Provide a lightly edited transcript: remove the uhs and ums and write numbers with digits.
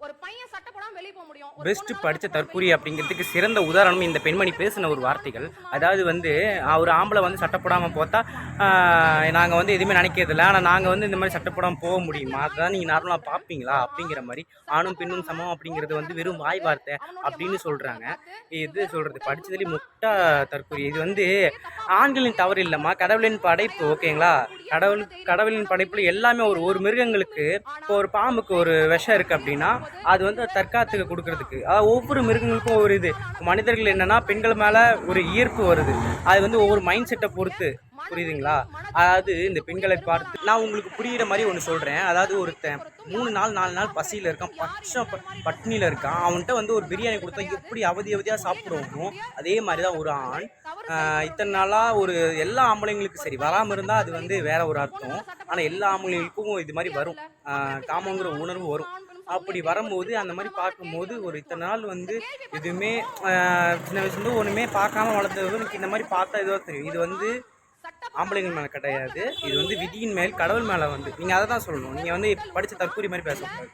ஒரு பையன் சட்டை போடாம வெளிய போக முடியும். பெஸ்ட் படித்த தற்கூரி அப்படிங்கிறதுக்கு சிறந்த உதாரணம் இந்த பெண்மணி பேசின ஒரு வார்த்தைகள். அதாவது வந்து ஒரு ஆம்பளை வந்து சட்டை போடாமல் போத்தா நாங்கள் வந்து எதுவுமே நினைக்கிறதில்ல, ஆனால் நாங்கள் வந்து இந்த மாதிரி சட்டை போடாமல் போக முடியுமா, அதுதான் நீங்கள் நார்மலாக பார்ப்பீங்களா அப்படிங்கிற மாதிரி. ஆணும் பெண்ணும் சமம் அப்படிங்கிறது வந்து வெறும் வாய் வார்த்தை அப்படின்னு சொல்கிறாங்க. இது சொல்கிறது படித்ததுலேயே முட்டா தற்கூரி. இது வந்து ஆண்களின் தவறு இல்லைம்மா, கடவுளின் படைப்பு. ஓகேங்களா, கடவுளின் படைப்பில் எல்லாமே ஒரு மிருகங்களுக்கு இப்போ ஒரு பாம்புக்கு ஒரு விஷம் இருக்குது அப்படின்னா அது வந்து தற்காத்துக்கு கொடுக்கறதுக்கு, அதாவது ஒவ்வொரு மிருகங்களுக்கும் ஒரு இது. மனிதர்கள் என்னன்னா பெண்கள் மேலே ஒரு ஈர்ப்பு வருது, அது வந்து ஒவ்வொரு மைண்ட் செட்டை பொறுத்து. புரியுதுங்களா? அதாவது இந்த பெண்களை பார்த்து நான் உங்களுக்கு புரிகிற மாதிரி ஒன்று சொல்கிறேன். அதாவது ஒருத்தன் 3 நாள் 4 நாள் பசியில் இருக்கான், பட்னியில் இருக்கான், அவன்கிட்ட வந்து ஒரு பிரியாணி கொடுத்தா எப்படி அவதியாக சாப்பிடுவோமோ அதே மாதிரி தான் ஒரு ஆண் இத்தனை நாளாக ஒரு எல்லா ஆம்பளைங்களுக்கும் சரி வராமல் இருந்தால் அது வந்து வேற ஒரு அர்த்தம். ஆனால் எல்லா ஆம்பளைங்களுக்கும் இது மாதிரி வரும், காமங்கிற உணர்வு வரும். அப்படி வரும்போது அந்த மாதிரி பார்க்கும்போது ஒரு இத்தனை நாள் வந்து எதுவுமே சின்ன வயசுலேருந்து ஒன்றுமே பார்க்காம வளர்ந்தது எனக்கு இந்த மாதிரி பார்த்தா இதுவாக தெரியும். இது வந்து ஆம்பளைங்கள் மேலே கிடையாது, இது வந்து விதியின் மேல் கடவுள் மேலே வந்து நீங்கள் அதை தான் சொல்லணும். நீங்கள் வந்து படித்த தற்கூரி மாதிரி பேசக்கூடாது.